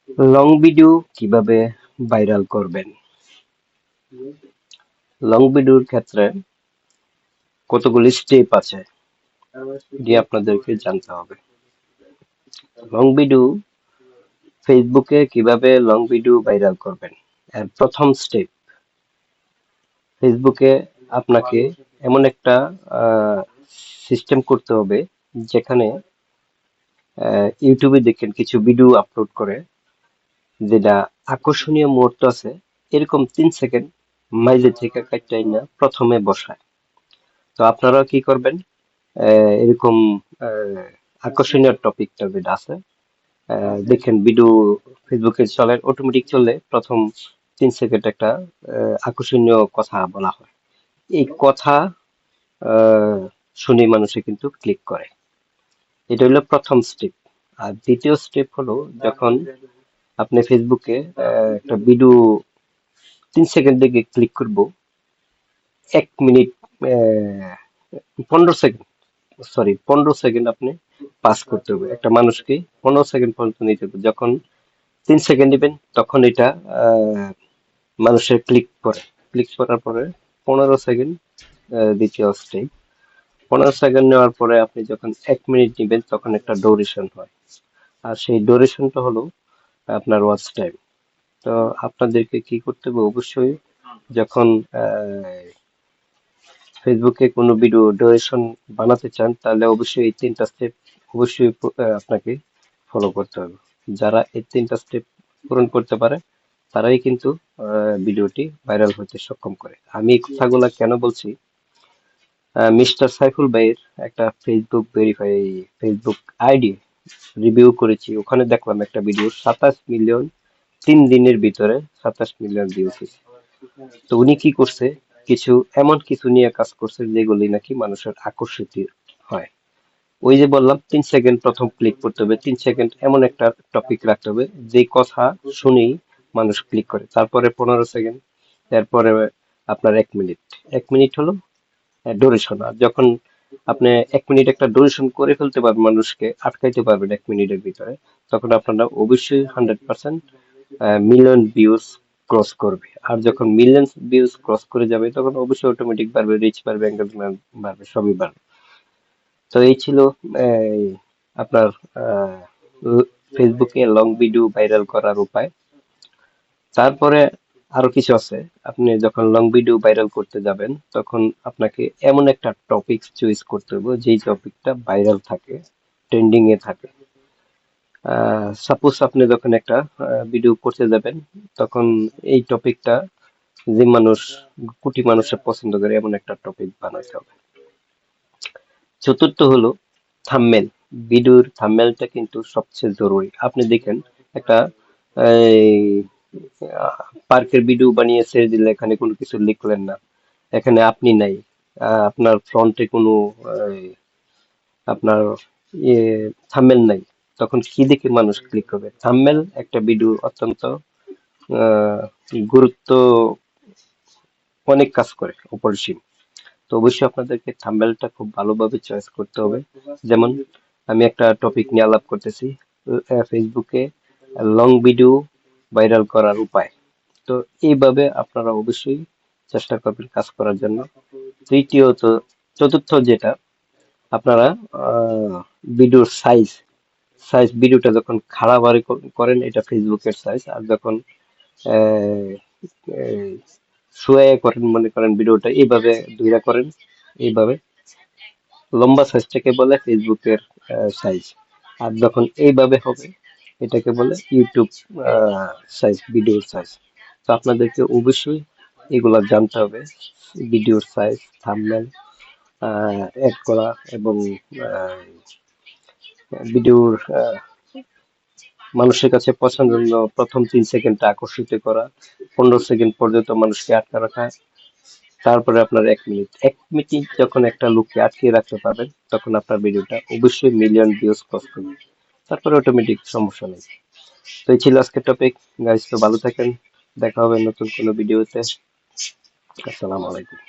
Long video কিভাবে viral করবেন? Long ভিডিওর ক্ষেত্রে কতগুলি স্টেপ আছে, এটি আপনাদেরকে জানতে হবে। লং ভিডিও ফেসবুকে কিভাবে লং ভিডিও ভাইরাল করবেন? এর প্রথম স্টেপ, ফেসবুকে আপনাকে এমন একটা সিস্টেম করতে হবে যেখানে ইউটিউবে দেখেন কিছু ভিডিও আপলোড করে, যেটা আকর্ষণীয় মুহূর্ত আছে, এরকম 3 সেকেন্ড মাইজে থেকে কাটাই না প্রথমে বসায়। তো আপনারাও কি করবেন, এরকম আহ, আকর্ষণীয় টপিকটা যেটা আছে, দেখেন ভিডিও ফেসবুকে চলে, অটোমেটিক চলে, প্রথম 3 সেকেন্ড একটা আকর্ষণীয় কথা বলা হয়। এই কথা আহ, শুনে মানুষে কিন্তু ক্লিক করে। এটা হলো প্রথম স্টেপ। আর দ্বিতীয় স্টেপ হলো, যখন আপনি ফেসবুকে একটা ভিডিও 3 সেকেন্ড দিকে ক্লিক করব, 1 মিনিট, 15 সেকেন্ড, সরি 15 সেকেন্ড আপনি পাস করতে হবে একটা মানুষকে, 15 সেকেন্ড পর্যন্ত নিতে হবে। যখন 3 সেকেন্ড দিবেন তখন এটা মানুষের ক্লিক করার পরে 15 সেকেন্ড দ্বিতীয় স্টেপ। 15 সেকেন্ড নেওয়ার পরে আপনি যখন 1 মিনিট নিবেন তখন একটা ডোরেশন হয়। আর সেই ডোরেশনটা হলো আপনার ওয়াচ টাইম। তো আপনাদেরকে কি করতে হবে, অবশ্যই যখন ফেসবুকে কোনো ভিডিও ডুরেশন বানাতে চান, তাহলে অবশ্যই এই 3টা স্টেপ অবশ্যই আপনাকে ফলো করতে হবে। যারা এই 3টা স্টেপ পূরণ করতে পারে তারাই কিন্তু ভিডিওটি ভাইরাল হতে সক্ষম করে। আমি এই কথাগুলো কেন বলছি, মিস্টার সাইফুল ভাইয়ের একটা ফেসবুক আইডি রিভিউ করেছি, ওখানে দেখলাম একটা ভিডিও 27 মিলিয়ন, 3 দিনের ভিতরে 27 মিলিয়ন ভিউজ হয়েছে। তো উনি কি করছে, এমন কিছু নিয়ে কাজ করছে যেগুলি নাকি মানুষের আকর্ষিত হয়। ওই যে বললাম 3 সেকেন্ড প্রথম ক্লিক করতে হবে, 3 সেকেন্ড এমন একটা টপিক রাখতে হবে যে কথা শুনেই মানুষ ক্লিক করে। তারপরে 15 সেকেন্ড, তারপরে আপনার 1 মিনিট। 1 মিনিট হলো ডুরেশন। আর যখন আপনি 1 মিনিট একটা ডুরেশন করে ফেলতে পারবেন, মানুষকে আটকাইতে পারবেন 1 মিনিটের ভিতরে, তখন আপনারা অবশ্যই 100% মিলিয়ন ভিউজ ক্রস করবে। আর যখন মিলিয়ন ভিউজ ক্রস করে যাবে তখন অবশ্যই অটোমেটিক বাড়বে, রিচ বাড়বে, এঙ্গেজমেন্ট বাড়বে, সবই বাড়বে। তো এই ছিল এই, আপনার ফেসবুকে লং ভিডিও ভাইরাল করার উপায়। তারপরে আরো কিছু আছে। আপনি যখন লং ভিডিও ভাইরাল করতে যাবেন তখন আপনাকে এমন একটা টপিক চুজ করতে হবে যেই টপিকটা ভাইরাল থাকে, ট্রেন্ডিং এ থাকে। সাপোজ আপনি যখন একটা ভিডিও করতে যাবেন, তখন এই টপিকটা যে কোটি মানুষের পছন্দ করে এমন একটা টপিক বানাতে হবে। চতুর্থ হলো থাম্বনেল। ভিডিওর থাম্বনেলটা কিন্তু সবচেয়ে জরুরি। আপনি দেখেন একটা এই পার্কের ভিডিও বানিয়ে ছেড়ে দিলে, এখানে কোনো কিছু লিখলেন না, এখানে আপনি নাই, আপনার ফ্রন্টে কোনো আহ, আপনার ইয়ে থাম্বনেল নাই, তখন কি দেখে মানুষ ক্লিক করবে? থাম্বনেল একটা ভিডিও অত্যন্ত আহ, গুরুত্ব, অনেক কাজ করে, অপরিসীম। তো অবশ্যই আপনাদেরকে থাম্বনেলটা খুব ভালোভাবে চয়েস করতে হবে। যেমন আমি একটা টপিক নিয়ে আলাপ করতেছি, ফেসবুকে লং ভিডিও ভাইরাল করার উপায়। তো এইভাবে আপনারা অবশ্যই চেষ্টা করবেন কাজ করার জন্য। তৃতীয়ত, চতুর্থ যেটা, আপনারা ভিডিওর সাইজ, ভিডিওটা যখন খাড়াবাড়ি করেন এটা ফেসবুকের সাইজ, আর যখন আহ, আহ, শুয়ে করেন, মনে করেন ভিডিওটা এইভাবে দুইটা করেন, এইভাবে লম্বা সাইজটাকে বলে ফেসবুকের সাইজ। আর যখন এইভাবে হবে এটাকে বলে ইউটিউব সাইজ, ভিডিওর সাইজ। তো আপনাদেরকে অবশ্যই এগুলা জানতে হবে, ভিডিওর সাইজ, থাম্বনেল অ্যাড করা, এবং ভিডিওর মানুষের কাছে পছন্দের জন্য প্রথম 3 সেকেন্ডটা আকর্ষিত করা, 15 সেকেন্ড পর্যন্ত মানুষকে আটকে রাখা, তারপরে আপনার 1 মিনিট। 1 মিনিট যখন একটা লোককে আটকে রাখতে পারবেন তখন আপনার ভিডিওটা অবশ্যই মিলিয়ন ভিউজ ক্রস করবে। তারপরে অটোমেটিক, সমস্যা নেই। তো এই ছিল আজকের টপিক। গাইস, তো ভালো থাকেন, দেখা হবে নতুন কোনো ভিডিওতে। আসসালামু আলাইকুম।